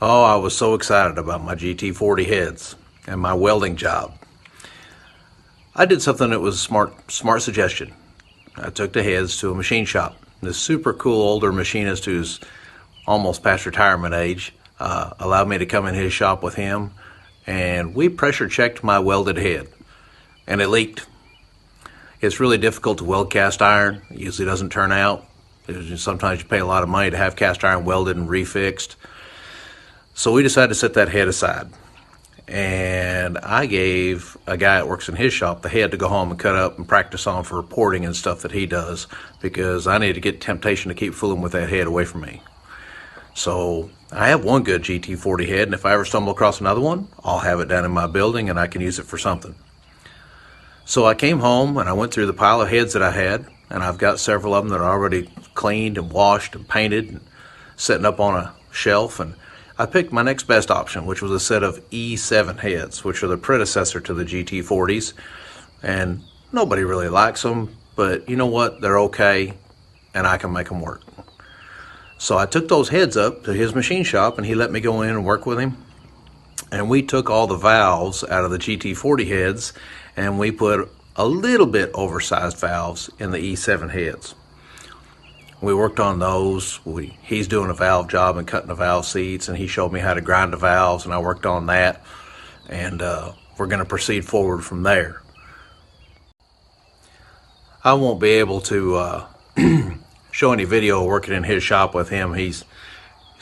Oh, I was so excited about my GT40 heads and my welding job. I did something that was a smart suggestion. I took the heads to a machine shop. This super cool older machinist who's almost past retirement age allowed me to come in his shop with him, and we pressure checked my welded head, and it leaked. It's really difficult to weld cast iron. It usually doesn't turn out. Sometimes you pay a lot of money to have cast iron welded and refixed. So we decided to set that head aside, and I gave a guy that works in his shop the head to go home and cut up and practice on for reporting and stuff that he does, because I need to get temptation to keep fooling with that head away from me. So I have one good GT40 head, and if I ever stumble across another one, I'll have it down in my building and I can use it for something. So I came home and I went through the pile of heads that I had, and I've got several of them that are already cleaned and washed and painted and sitting up on a shelf, and I picked my next best option, which was a set of E7 heads, which are the predecessor to the GT40s, and nobody really likes them, but you know what, they're okay, and I can make them work. So I took those heads up to his machine shop, and he let me go in and work with him, and we took all the valves out of the GT40 heads, and we put a little bit oversized valves in the E7 heads. We worked on those. He's doing a valve job and cutting the valve seats, and he showed me how to grind the valves, and I worked on that, and we're going to proceed forward from there. I won't be able to show any video working in his shop with him. He's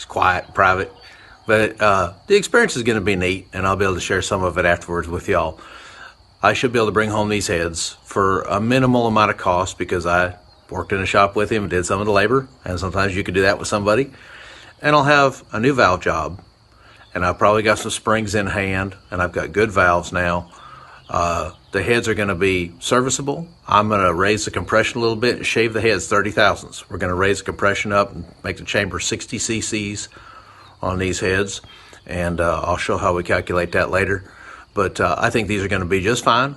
quiet and private, but the experience is going to be neat, and I'll be able to share some of it afterwards with y'all. I should be able to bring home these heads for a minimal amount of cost, because I worked in a shop with him and did some of the labor, and sometimes you could do that with somebody. And I'll have a new valve job, and I've probably got some springs in hand, and I've got good valves now. The heads are going to be serviceable. I'm going to raise the compression a little bit and shave the heads 30 thousandths. We're going to raise the compression up and make the chamber 60 cc's on these heads, and I'll show how we calculate that later. But I think these are going to be just fine.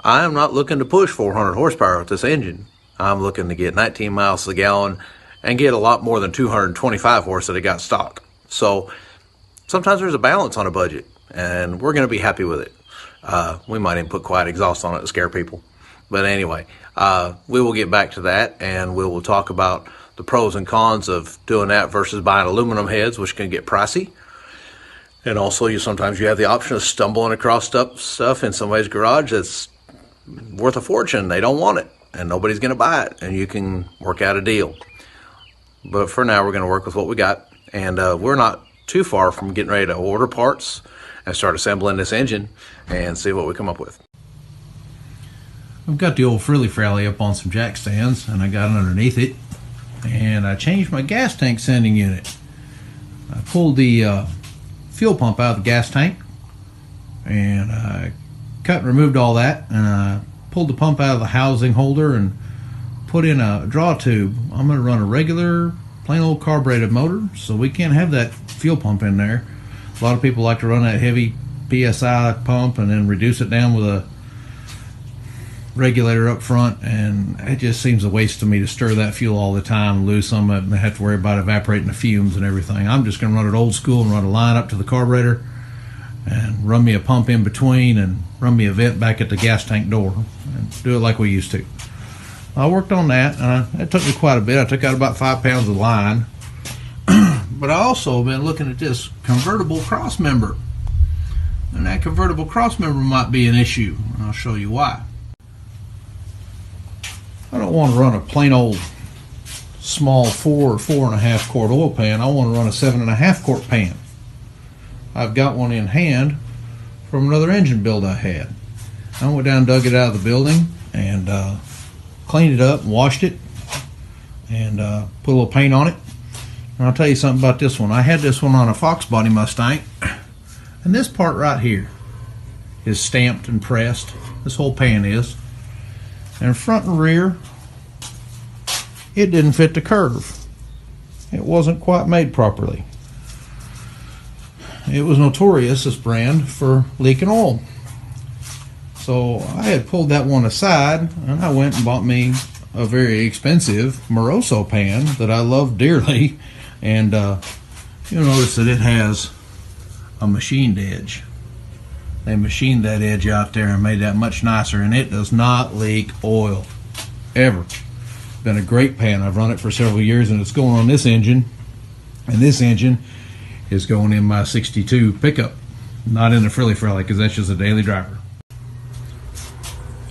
I am not looking to push 400 horsepower with this engine. I'm looking to get 19 miles to the gallon and get a lot more than 225 horse that I got stock. So sometimes there's a balance on a budget, and we're going to be happy with it. We might even put quiet exhaust on it to scare people. But anyway, we will get back to that, and we will talk about the pros and cons of doing that versus buying aluminum heads, which can get pricey. And also, sometimes you have the option of stumbling across stuff in somebody's garage that's worth a fortune. They don't want it, and nobody's going to buy it, and you can work out a deal. But for now, we're going to work with what we got, and we're not too far from getting ready to order parts and start assembling this engine and see what we come up with. I've got the old frilly frally up on some jack stands, and I got it underneath it, and I changed my gas tank sending unit. I pulled the fuel pump out of the gas tank, and I cut and removed all that, and I pulled the pump out of the housing holder and put in a draw tube. I'm going to run a regular plain old carbureted motor, so we can't have that fuel pump in there. A lot of people like to run that heavy PSI pump and then reduce it down with a regulator up front, and it just seems a waste to me to stir that fuel all the time, lose some of it, and have to worry about evaporating the fumes and everything. I'm just going to run it old school and run a line up to the carburetor and run me a pump in between and run me a vent back at the gas tank door and do it like we used to. I worked on that, and it took me quite a bit. I took out about 5 pounds of line. But I also been looking at this convertible cross member, and that convertible cross member might be an issue, and I'll show you why. I don't want to run a plain old small 4 or 4.5 quart oil pan. I want to run a 7.5 quart pan. I've got one in hand from another engine build I had. I went down and dug it out of the building and cleaned it up and washed it, and put a little paint on it. And I'll tell you something about this one. I had this one on a Fox body Mustang, and this part right here is stamped and pressed. This whole pan is. And front and rear, it didn't fit the curve. It wasn't quite made properly. It was notorious, this brand, for leaking oil. So I had pulled that one aside, and I went and bought me a very expensive Moroso pan that I love dearly. And you'll notice that it has a machined edge. They machined that edge out there and made that much nicer, and it does not leak oil ever. Been a great pan. I've run it for several years, and it's going on this engine, and this engine is going in my 62 pickup, not in the frilly because that's just a daily driver.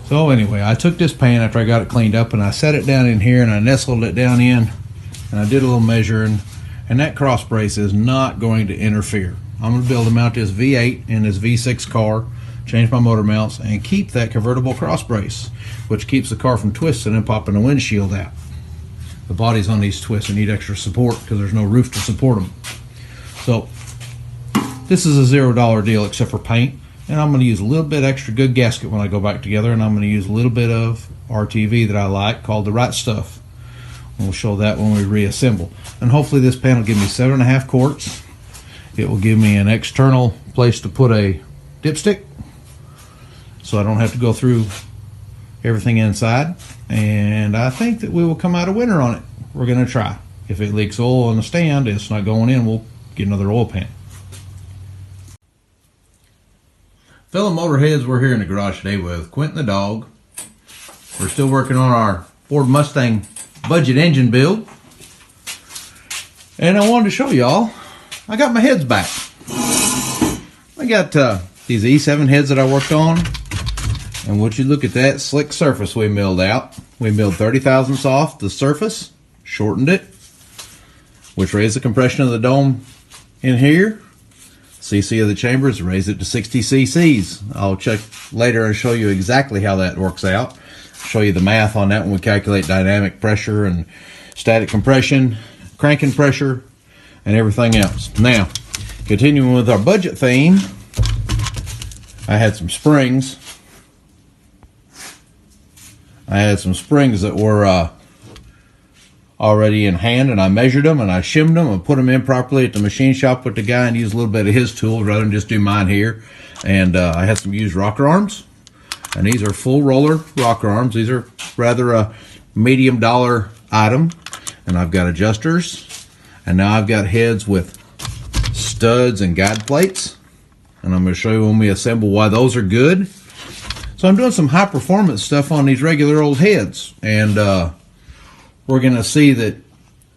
So anyway, I took this pan after I got it cleaned up, and I set it down in here, and I nestled it down in, and I did a little measuring, and that cross brace is not going to interfere. I'm going to be able to mount this V8 in this V6 car, change my motor mounts, and keep that convertible cross brace, which keeps the car from twisting and popping the windshield out. The bodies on these twists need extra support because there's no roof to support them. So this is a $0 deal except for paint, and I'm going to use a little bit extra good gasket when I go back together, and I'm going to use a little bit of RTV that I like called the Right Stuff. We'll show that when we reassemble. And hopefully this pan will give me 7.5 quarts. It will give me an external place to put a dipstick, so I don't have to go through everything inside. And I think that we will come out a winner on it. We're going to try. If it leaks oil on the stand, it's not going in, we'll get another oil pan. Fellow motorheads, we're here in the garage today with Quentin the dog. We're still working on our Ford Mustang budget engine build. And I wanted to show y'all, I got my heads back. I got these E7 heads that I worked on. And would you look at that slick surface we milled out. We milled 30 thousandths off the surface, shortened it, which raised the compression of the dome in here. CC of the chambers, raised it to 60 cc's. I'll check later and show you exactly how that works out. Show you the math on that when we calculate dynamic pressure and static compression, cranking pressure, and everything else. Now, continuing with our budget theme, I had some springs. That were already in hand, and I measured them and I shimmed them and put them in properly at the machine shop with the guy and used a little bit of his tools rather than just do mine here. And I had some used rocker arms, and these are full roller rocker arms. These are rather a medium dollar item, and I've got adjusters, and now I've got heads with studs and guide plates, and I'm going to show you when we assemble why those are good. So I'm doing some high performance stuff on these regular old heads, and we're going to see that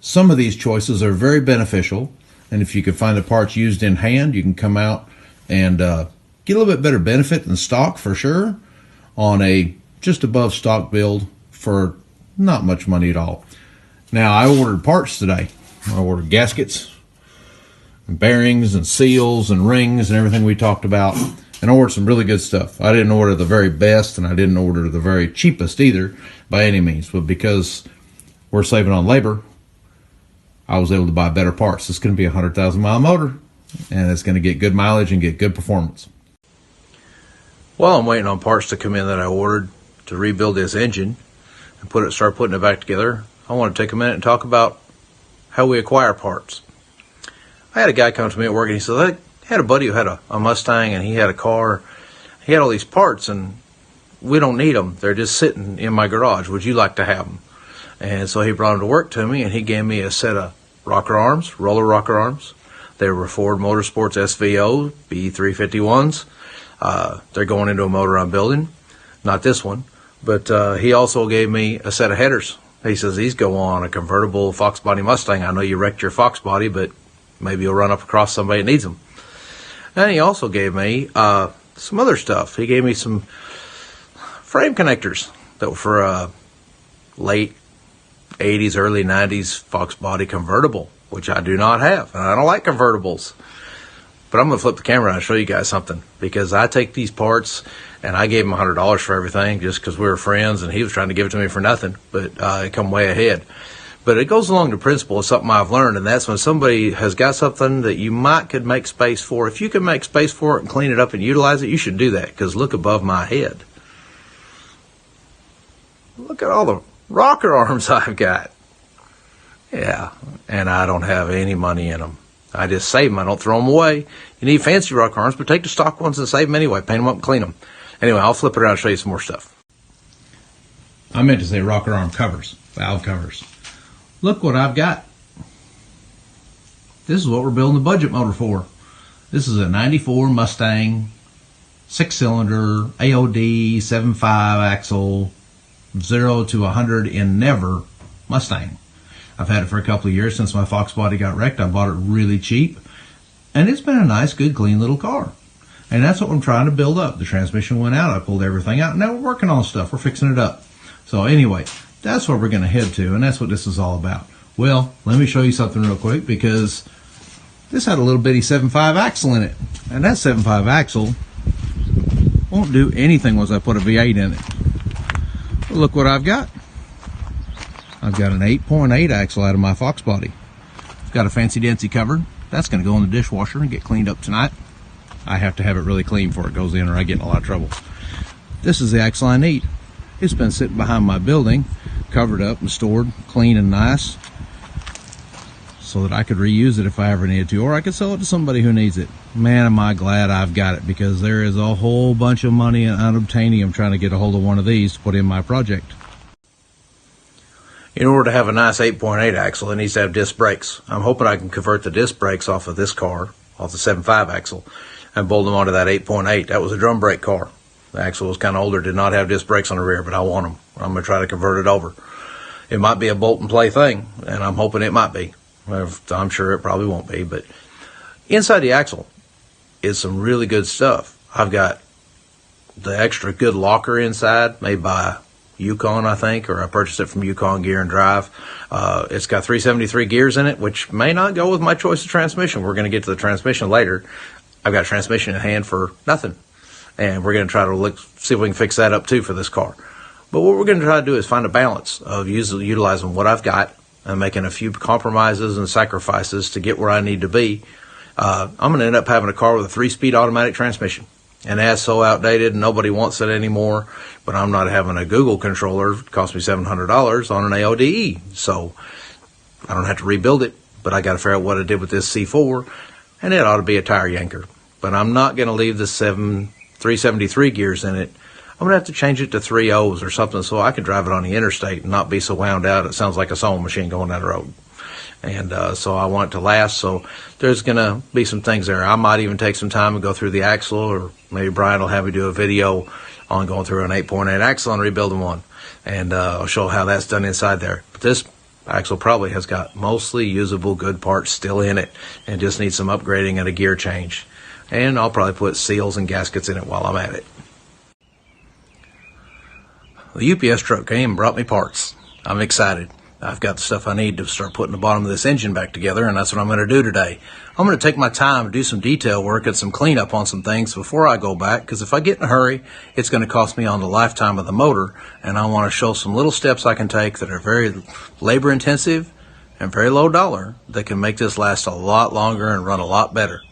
some of these choices are very beneficial, and if you can find the parts used in hand, you can come out and get a little bit better benefit than stock for sure on a just above stock build for not much money at all. Now, I ordered parts today. I ordered gaskets and bearings and seals and rings and everything we talked about, and I ordered some really good stuff. I didn't order the very best, and I didn't order the very cheapest either by any means, but because we're saving on labor, I was able to buy better parts. This is going to be a 100,000 mile motor, and it's going to get good mileage and get good performance. While I'm waiting on parts to come in that I ordered to rebuild this engine and start putting it back together, I want to take a minute and talk about how we acquire parts. I had a guy come to me at work, and he said, I had a buddy who had a Mustang, and he had a car. He had all these parts, and we don't need them. They're just sitting in my garage. Would you like to have them? And so he brought them to work to me, and he gave me a set of rocker arms, roller rocker arms. They were Ford Motorsports SVO B351s. They're going into a motor I'm building. Not this one. But he also gave me a set of headers. He says, these go on a convertible Fox body Mustang. I know you wrecked your Fox body, but maybe you'll run up across somebody that needs them. And he also gave me some other stuff. He gave me some frame connectors that were for late 80s, early 90s Fox body convertible, which I do not have. And I don't like convertibles. But I'm going to flip the camera and show you guys something, because I take these parts, and I gave him $100 for everything just because we were friends, and he was trying to give it to me for nothing, but it come way ahead. But it goes along the principle of something I've learned, and that's when somebody has got something that you could make space for. If you can make space for it and clean it up and utilize it, you should do that, because look above my head. Look at all the rocker arms I've got. Yeah, and I don't have any money in them. I just save them. I don't throw them away. You need fancy rocker arms, but take the stock ones and save them anyway. Paint them up and clean them. Anyway, I'll flip it around and show you some more stuff. I meant to say rocker arm covers, valve covers. Look what I've got. This is what we're building the budget motor for. This is a 94 Mustang, 6-cylinder, AOD, 7.5 axle, 0 to 100 in never Mustang. I've had it for a couple of years since my Fox body got wrecked. I bought it really cheap, and it's been a nice, good, clean little car. And that's what I'm trying to build up. The transmission went out. I pulled everything out. Now we're working on stuff. We're fixing it up. So anyway, that's where we're going to head to, and that's what this is all about. Well, let me show you something real quick, because this had a little bitty 7.5 axle in it, and that 7.5 axle won't do anything once I put a V8 in it. But look what I've got. I've got an 8.8 axle out of my Fox body. I've got a fancy dancy cover. That's going to go in the dishwasher and get cleaned up tonight. I have to have it really clean before it goes in, or I get in a lot of trouble. This is the axle I need. It's been sitting behind my building, covered up and stored clean and nice, so that I could reuse it if I ever needed to, or I could sell it to somebody who needs it. Man, am I glad I've got it, because there is a whole bunch of money in unobtainium trying to get a hold of one of these to put in my project. In order to have a nice 8.8 axle, it needs to have disc brakes. I'm hoping I can convert the disc brakes off of this car, off the 7.5 axle, and bolt them onto that 8.8. That was a drum brake car. The axle was kind of older, did not have disc brakes on the rear, but I want them. I'm going to try to convert it over. It might be a bolt and play thing, and I'm hoping it might be. I'm sure it probably won't be, but inside the axle is some really good stuff. I've got the extra good locker inside, made by Yukon, I think, or I purchased it from Yukon Gear and Drive. It's got 373 gears in it, which may not go with my choice of transmission. We're going to get to the transmission later. I've got transmission in hand for nothing, and we're going to try to see if we can fix that up too for this car. But what we're going to try to do is find a balance of utilizing what I've got and making a few compromises and sacrifices to get where I need to be. I'm going to end up having a car with a 3-speed automatic transmission. And that's so outdated and nobody wants it anymore. But I'm not having a Google controller. It cost me $700 on an AODE. So I don't have to rebuild it. But I got to figure out what I did with this C4. And it ought to be a tire yanker. But I'm not going to leave the 373 gears in it. I'm going to have to change it to 3.0s or something so I can drive it on the interstate and not be so wound out it sounds like a sewing machine going down the road. And so I want it to last. So there's going to be some things there. I might even take some time and go through the axle, or maybe Brian will have me do a video on going through an 8.8 axle and rebuilding one. And I'll show how that's done inside there. But this axle probably has got mostly usable good parts still in it and just needs some upgrading and a gear change. And I'll probably put seals and gaskets in it while I'm at it. The UPS truck came and brought me parts. I'm excited. I've got the stuff I need to start putting the bottom of this engine back together, and that's what I'm going to do today. I'm going to take my time and do some detail work and some cleanup on some things before I go back, because if I get in a hurry, it's going to cost me on the lifetime of the motor, and I want to show some little steps I can take that are very labor intensive and very low dollar that can make this last a lot longer and run a lot better.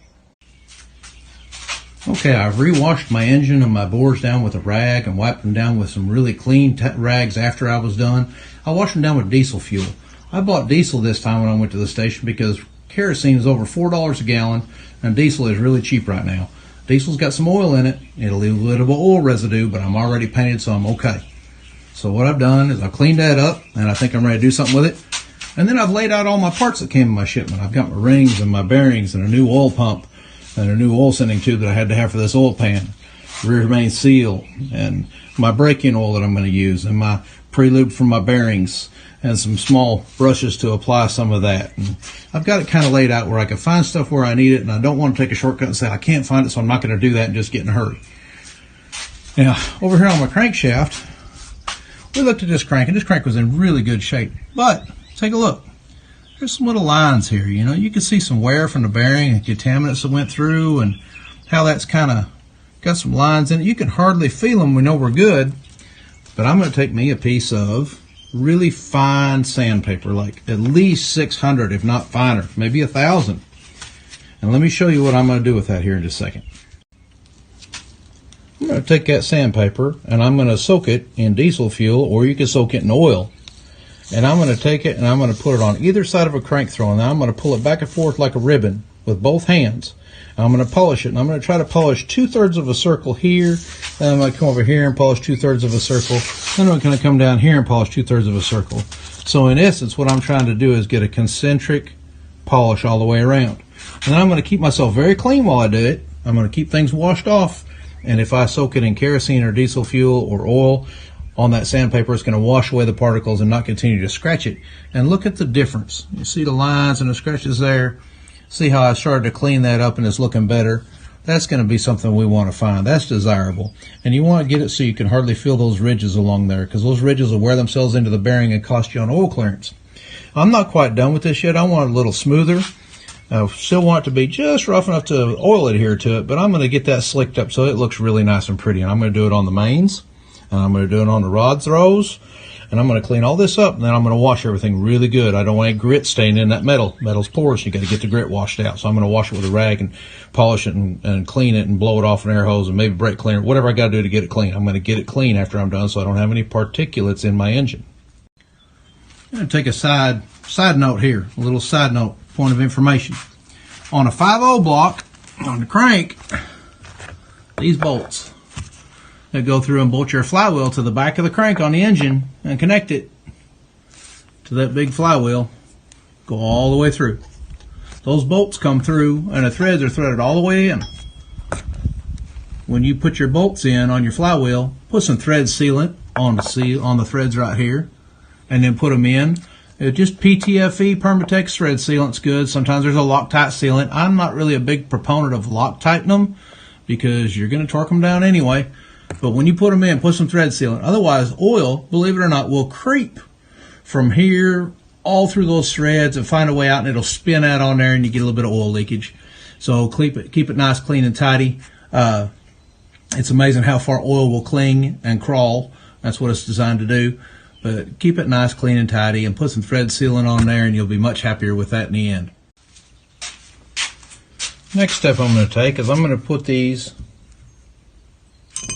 Okay, I've rewashed my engine and my bores down with a rag and wiped them down with some really clean rags after I was done. I washed them down with diesel fuel. I bought diesel this time when I went to the station because kerosene is over $4 a gallon and diesel is really cheap right now. Diesel's got some oil in it. It'll leave a little bit of oil residue, but I'm already painted, so I'm okay. So what I've done is I've cleaned that up, and I think I'm ready to do something with it. And then I've laid out all my parts that came in my shipment. I've got my rings and my bearings and a new oil pump and a new oil sending tube that I had to have for this oil pan, rear main seal, and my brake-in oil that I'm going to use, and my pre-lube for my bearings, and some small brushes to apply some of that. And I've got it kind of laid out where I can find stuff where I need it, and I don't want to take a shortcut and say I can't find it, so I'm not going to do that and just get in a hurry. Now, over here on my crankshaft, we looked at this crank, and this crank was in really good shape. But take a look. There's some little lines here. You know, you can see some wear from the bearing and contaminants that went through, and how that's kind of got some lines in it. You can hardly feel them. We know we're good. But I'm going to take me a piece of really fine sandpaper, like at least 600, if not finer, maybe 1,000. And let me show you what I'm going to do with that here in just a second. I'm going to take that sandpaper and I'm going to soak it in diesel fuel, or you can soak it in oil. And I'm going to take it and I'm going to put it on either side of a crank throw, and now I'm going to pull it back and forth like a ribbon with both hands. And I'm going to polish it, and I'm going to try to polish 2/3 of a circle here, then I'm going to come over here and polish 2/3 of a circle, then I'm going to come down here and polish 2/3 of a circle. So in essence, what I'm trying to do is get a concentric polish all the way around. And then I'm going to keep myself very clean while I do it. I'm going to keep things washed off, and if I soak it in kerosene or diesel fuel or oil on that sandpaper, it's going to wash away the particles and not continue to scratch it. And look at the difference. You see the lines and the scratches there? See how I started to clean that up and it's looking better? That's going to be something we want to find. That's desirable. And you want to get it so you can hardly feel those ridges along there, because those ridges will wear themselves into the bearing and cost you on oil clearance. I'm not quite done with this yet. I want it a little smoother. I still want it to be just rough enough to oil adhere to it, but I'm going to get that slicked up so it looks really nice and pretty. And I'm going to do it on the mains, and I'm going to do it on the rod throws, and I'm going to clean all this up, and then I'm going to wash everything really good. I don't want any grit staining in that metal. Metal's porous. You got to get the grit washed out. So I'm going to wash it with a rag and polish it and clean it and blow it off an air hose and maybe brake cleaner, whatever I got to do to get it clean. I'm going to get it clean after I'm done so I don't have any particulates in my engine. I'm going to take a side note here, a little side note, point of information. On a 5/0 block on the crank, these bolts that go through and bolt your flywheel to the back of the crank on the engine and connect it to that big flywheel go all the way through. Those bolts come through and the threads are threaded all the way in. When you put your bolts in on your flywheel, put some thread sealant on the threads right here, and then put them in. Just PTFE, Permatex thread sealant's good. Sometimes there's a Loctite sealant. I'm not really a big proponent of Loctiting them because you're going to torque them down anyway. But when you put them in, put some thread sealant. Otherwise, oil, believe it or not, will creep from here all through those threads and find a way out, and it'll spin out on there, and you get a little bit of oil leakage. So keep it nice, clean, and tidy. It's amazing how far oil will cling and crawl. That's what it's designed to do. But keep it nice, clean, and tidy, and put some thread sealant on there, and you'll be much happier with that in the end. Next step I'm going to take is I'm going to put these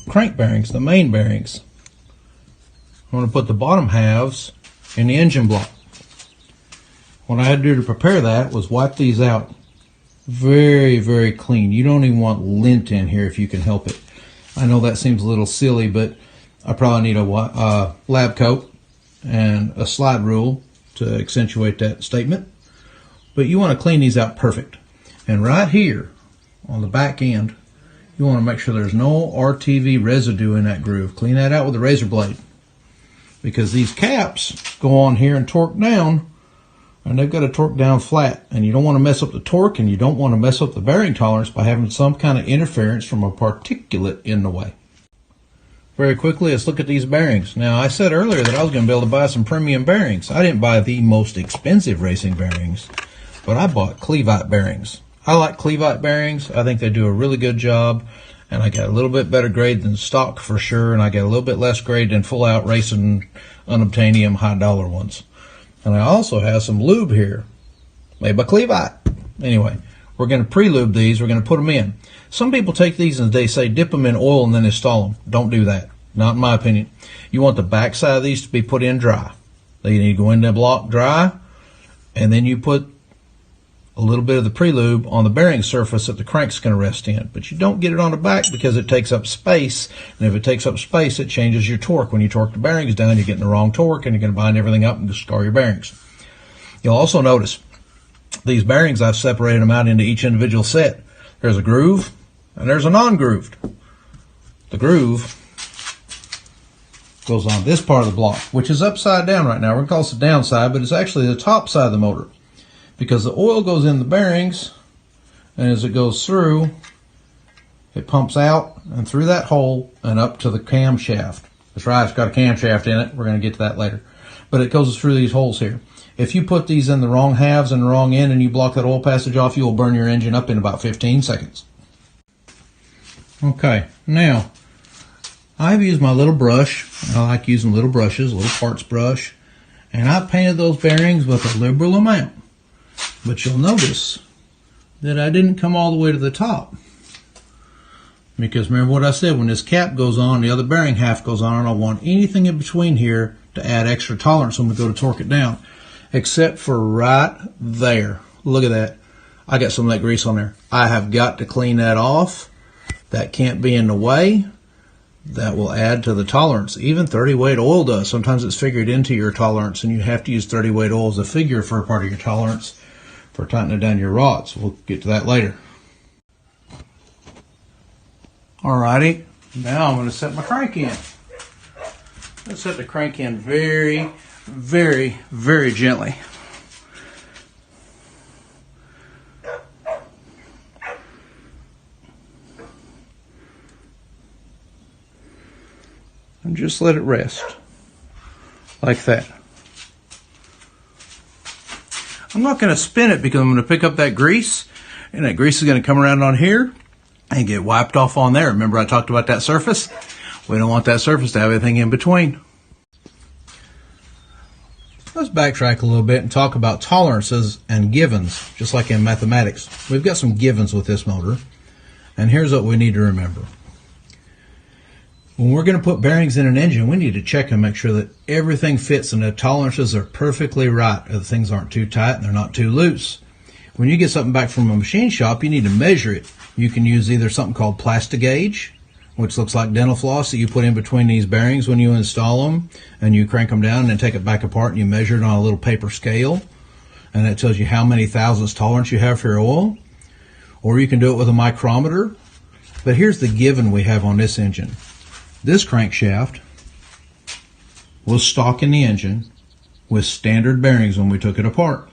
crank bearings, the main bearings, I'm going to put the bottom halves in the engine block. What I had to do to prepare that was wipe these out very, very clean. You don't even want lint in here if you can help it. I know that seems a little silly, but I probably need a lab coat and a slide rule to accentuate that statement. But you want to clean these out perfect. And right here on the back end, you want to make sure there's no RTV residue in that groove. Clean that out with a razor blade, because these caps go on here and torque down, and they've got to torque down flat, and you don't want to mess up the torque, and you don't want to mess up the bearing tolerance by having some kind of interference from a particulate in the way. Very quickly, let's look at these bearings. Now, I said earlier that I was going to be able to buy some premium bearings. I didn't buy the most expensive racing bearings, but I bought Cleveland bearings. I like Cleveland bearings. I think they do a really good job, and I got a little bit better grade than stock for sure, and I got a little bit less grade than full-out racing unobtainium high-dollar ones. And I also have some lube here, made by Cleveland. Anyway, we're going to pre-lube these. We're going to put them in. Some people take these and they say dip them in oil and then install them. Don't do that. Not in my opinion. You want the back side of these to be put in dry. They need to go in the block dry, and then you put a little bit of the pre-lube on the bearing surface that the crank's going to rest in. But you don't get it on the back because it takes up space, and if it takes up space, it changes your torque. When you torque the bearings down, you're getting the wrong torque, and you're going to bind everything up and scar your bearings. You'll also notice these bearings, I've separated them out into each individual set. There's a groove, and there's a non-grooved. The groove goes on this part of the block, which is upside down right now. We're going to call this the downside, but it's actually the top side of the motor, because the oil goes in the bearings, and as it goes through, it pumps out and through that hole and up to the camshaft. That's right, it's got a camshaft in it. We're going to get to that later. But it goes through these holes here. If you put these in the wrong halves and the wrong end and you block that oil passage off, you will burn your engine up in about 15 seconds. Okay, now, I've used my little brush. I like using little brushes, a little parts brush. And I painted those bearings with a liberal amount. But you'll notice that I didn't come all the way to the top. Because remember what I said, when this cap goes on, the other bearing half goes on, and I don't want anything in between here to add extra tolerance when we go to torque it down. Except for right there. Look at that. I got some of that grease on there. I have got to clean that off. That can't be in the way. That will add to the tolerance. Even 30 weight oil does. Sometimes it's figured into your tolerance, and you have to use 30 weight oil as a figure for a part of your tolerance for tightening down your rods. We'll get to that later. Alrighty, now I'm going to set my crank in. Let's set the crank in very, very, very gently. And just let it rest, like that. I'm not going to spin it because I'm going to pick up that grease, and that grease is going to come around on here and get wiped off on there. Remember I talked about that surface? We don't want that surface to have anything in between. Let's backtrack a little bit and talk about tolerances and givens, just like in mathematics. We've got some givens with this motor, and here's what we need to remember. When we're going to put bearings in an engine, we need to check and make sure that everything fits and the tolerances are perfectly right, or the things aren't too tight and they're not too loose. When you get something back from a machine shop, you need to measure it. You can use either something called Plastigauge, which looks like dental floss that you put in between these bearings when you install them, and you crank them down and then take it back apart and you measure it on a little paper scale, and that tells you how many thousandths tolerance you have for your oil. Or you can do it with a micrometer. But here's the given we have on this engine. This crankshaft was stock in the engine with standard bearings when we took it apart.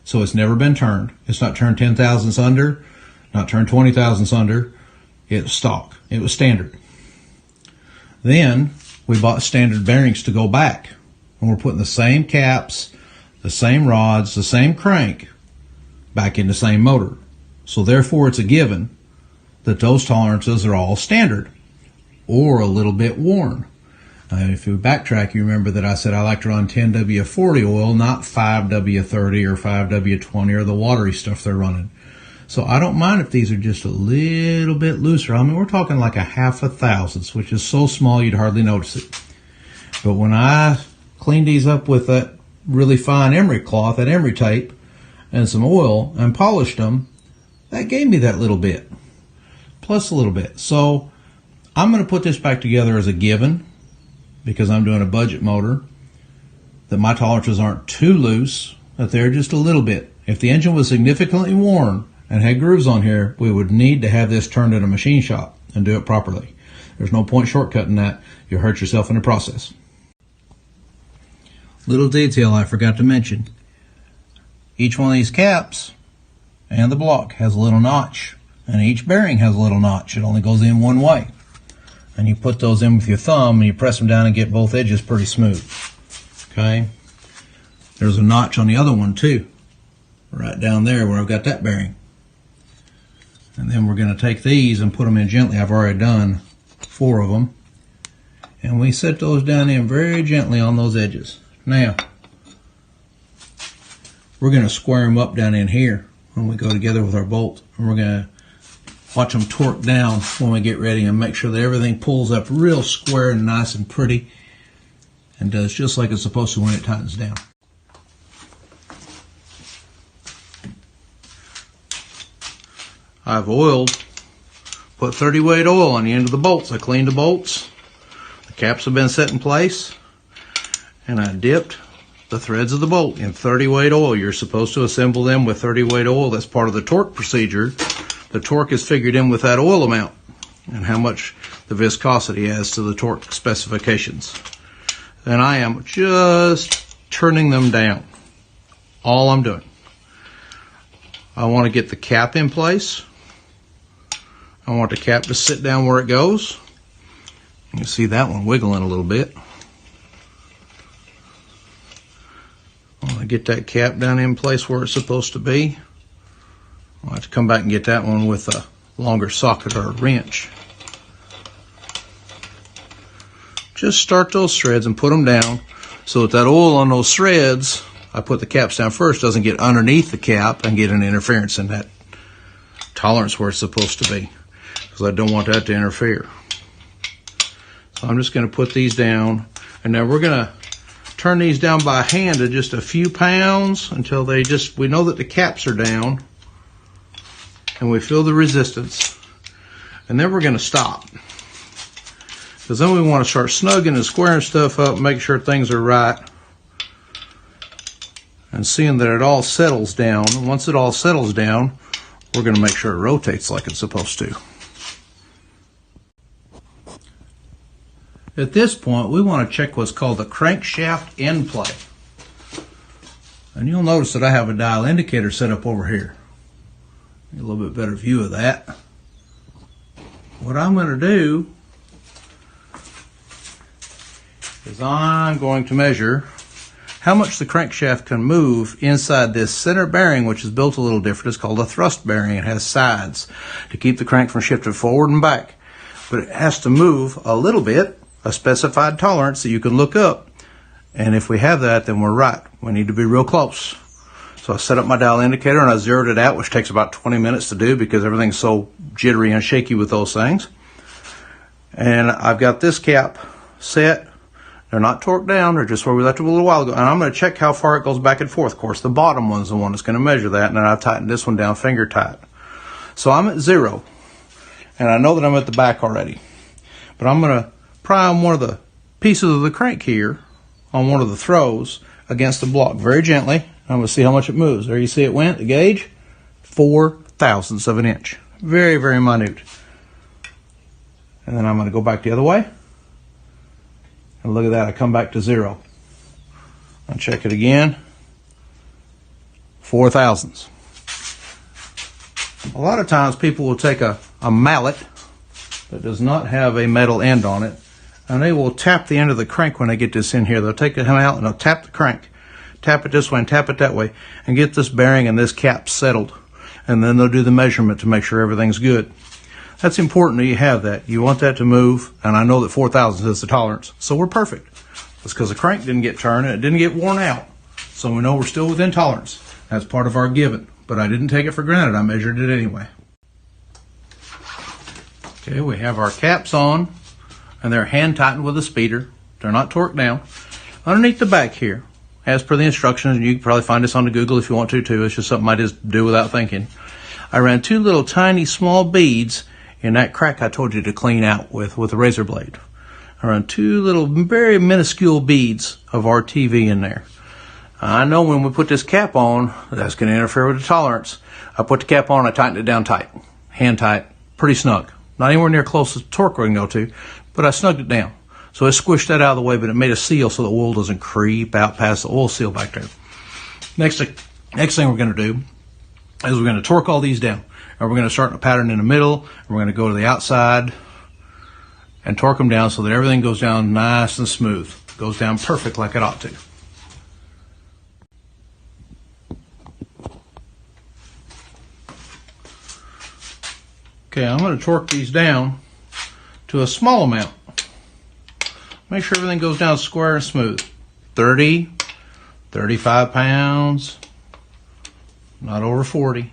So it's never been turned. It's not turned 10 thousandths under, not turned 20 thousandths under. It's stock. It was standard. Then we bought standard bearings to go back. And we're putting the same caps, the same rods, the same crank back in the same motor. So therefore it's a given that those tolerances are all standard or a little bit worn. If you backtrack, you remember that I said I like to run 10W40 oil, not 5W30 or 5W20 or the watery stuff they're running. So I don't mind if these are just a little bit looser. I mean, we're talking like a half a thousandths, which is so small you'd hardly notice it. But when I cleaned these up with that really fine emery cloth, that emery tape, and some oil, and polished them, that gave me that little bit, plus a little bit. So I'm going to put this back together as a given, because I'm doing a budget motor, that my tolerances aren't too loose, that they're just a little bit. If the engine was significantly worn and had grooves on here, we would need to have this turned in a machine shop and do it properly. There's no point shortcutting that. You'll hurt yourself in the process. Little detail I forgot to mention. Each one of these caps and the block has a little notch, and each bearing has a little notch. It only goes in one way. And you put those in with your thumb and you press them down and get both edges pretty smooth. Okay? There's a notch on the other one too, right down there where I've got that bearing. And then we're going to take these and put them in gently. I've already done 4 of them. And we set those down in very gently on those edges. Now, we're going to square them up down in here when we go together with our bolt. And we're going to watch them torque down when we get ready and make sure that everything pulls up real square and nice and pretty and does just like it's supposed to when it tightens down. I've oiled, put 30 weight oil on the end of the bolts. I cleaned the bolts. The caps have been set in place, and I dipped the threads of the bolt in 30 weight oil. You're supposed to assemble them with 30 weight oil. That's part of the torque procedure. The torque is figured in with that oil amount and how much the viscosity adds to the torque specifications. And I am just turning them down. All I'm doing. I want to get the cap in place. I want the cap to sit down where it goes. You can see that one wiggling a little bit. I want to get that cap down in place where it's supposed to be. I'll have to come back and get that one with a longer socket or a wrench. Just start those threads and put them down so that oil on those threads, I put the caps down first, doesn't get underneath the cap and get an interference in that tolerance where it's supposed to be, because I don't want that to interfere. So I'm just going to put these down, and now we're going to turn these down by hand to just a few pounds until we know that the caps are down and we feel the resistance, and then we're going to stop, because then we want to start snugging and squaring stuff up, make sure things are right, and seeing that it all settles down. And once it all settles down, we're going to make sure it rotates like it's supposed to. At this point, we want to check what's called the crankshaft end play. And you'll notice that I have a dial indicator set up over here. Get a little bit better view of that. What I'm going to do is I'm going to measure how much the crankshaft can move inside this center bearing, which is built a little different. It's called a thrust bearing. It has sides to keep the crank from shifting forward and back. But it has to move a little bit, a specified tolerance that you can look up. And if we have that, then we're right. We need to be real close. So I set up my dial indicator and I zeroed it out, which takes about 20 minutes to do because everything's so jittery and shaky with those things. And I've got this cap set. They're not torqued down, they're just where we left it a little while ago. And I'm going to check how far it goes back and forth. Of course, the bottom one's the one that's going to measure that, and then I've tightened this one down finger tight. So I'm at 0, and I know that I'm at the back already. But I'm going to pry on one of the pieces of the crank here, on one of the throws, against the block very gently. I'm going to see how much it moves. There you see it went, the gauge, 0.004 of an inch. Very, very minute. And then I'm going to go back the other way. And look at that, I come back to 0. I'll check it again. 4 thousandths. A lot of times people will take a mallet that does not have a metal end on it, and they will tap the end of the crank when they get this in here. They'll take it out and they'll tap the crank. Tap it this way and tap it that way, and get this bearing and this cap settled. And then they'll do the measurement to make sure everything's good. That's important that you have that. You want that to move, and I know that 4 thousandths is the tolerance, so we're perfect. That's because the crank didn't get turned and it didn't get worn out. So we know we're still within tolerance. That's part of our given, but I didn't take it for granted. I measured it anyway. Okay, we have our caps on, and they're hand tightened with a speeder. They're not torqued down. Underneath the back here, as per the instructions, and you can probably find this on the Google if you want to too. It's just something I just do without thinking. I ran 2 little tiny small beads in that crack I told you to clean out with a razor blade. I run 2 little very minuscule beads of RTV in there. I know when we put this cap on, that's going to interfere with the tolerance. I put the cap on, I tightened it down tight, hand tight, pretty snug. Not anywhere near close as torque we can go to, but I snugged it down. So it squished that out of the way, but it made a seal so the oil doesn't creep out past the oil seal back there. Next thing we're going to do is we're going to torque all these down. And we're going to start a pattern in the middle, and we're going to go to the outside and torque them down so that everything goes down nice and smooth. Goes down perfect like it ought to. Okay, I'm going to torque these down to a small amount. Make sure everything goes down square and smooth. 30, 35 pounds, not over 40.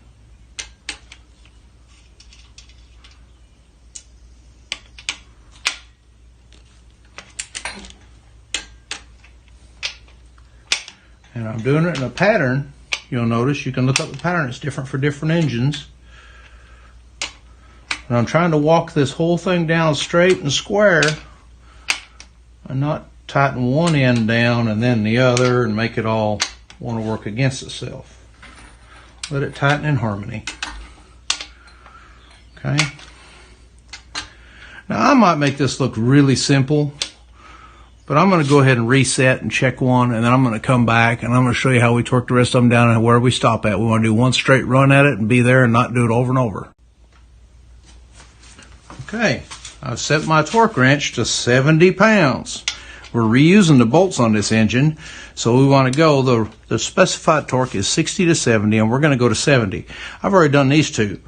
And I'm doing it in a pattern. You'll notice you can look up the pattern. It's different for different engines. And I'm trying to walk this whole thing down straight and square and not tighten one end down and then the other and make it all want to work against itself. Let it tighten in harmony. Okay. Now I might make this look really simple, but I'm going to go ahead and reset and check one, and then I'm going to come back and I'm going to show you how we torque the rest of them down and where we stop at. We want to do one straight run at it and be there and not do it over and over. Okay, I've set my torque wrench to 70 pounds. We're reusing the bolts on this engine, so we want to go, the specified torque is 60 to 70, and we're going to go to 70. I've already done these two.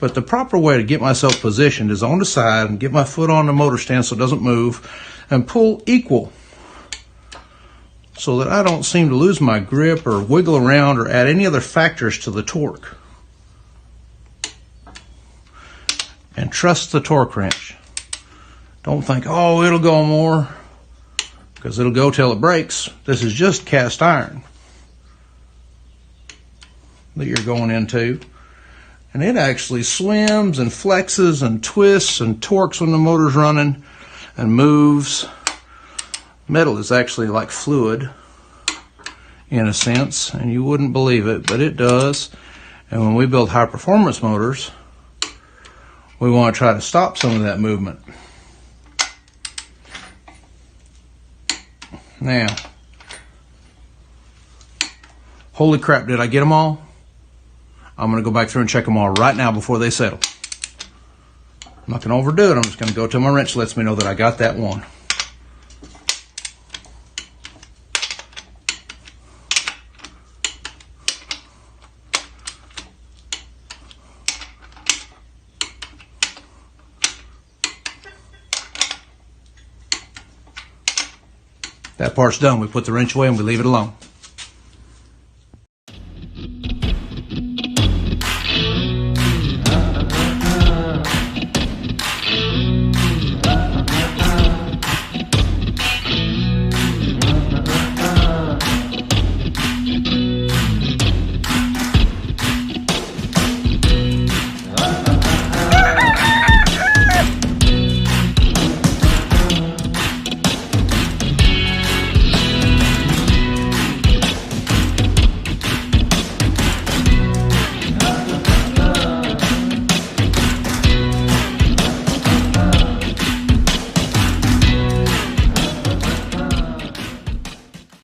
But the proper way to get myself positioned is on the side and get my foot on the motor stand so it doesn't move, and pull equal so that I don't seem to lose my grip or wiggle around or add any other factors to the torque. And trust the torque wrench. Don't think, oh, it'll go more, because it'll go till it breaks. This is just cast iron that you're going into. And it actually swims and flexes and twists and torques when the motor's running and moves. Metal is actually like fluid in a sense, and you wouldn't believe it, but it does. And when we build high performance motors, we want to try to stop some of that movement. Now, holy crap, did I get them all? I'm going to go back through and check them all right now before they settle. I'm not going to overdo it. I'm just going to go till my wrench lets me know that I got that one. That part's done. We put the wrench away and we leave it alone.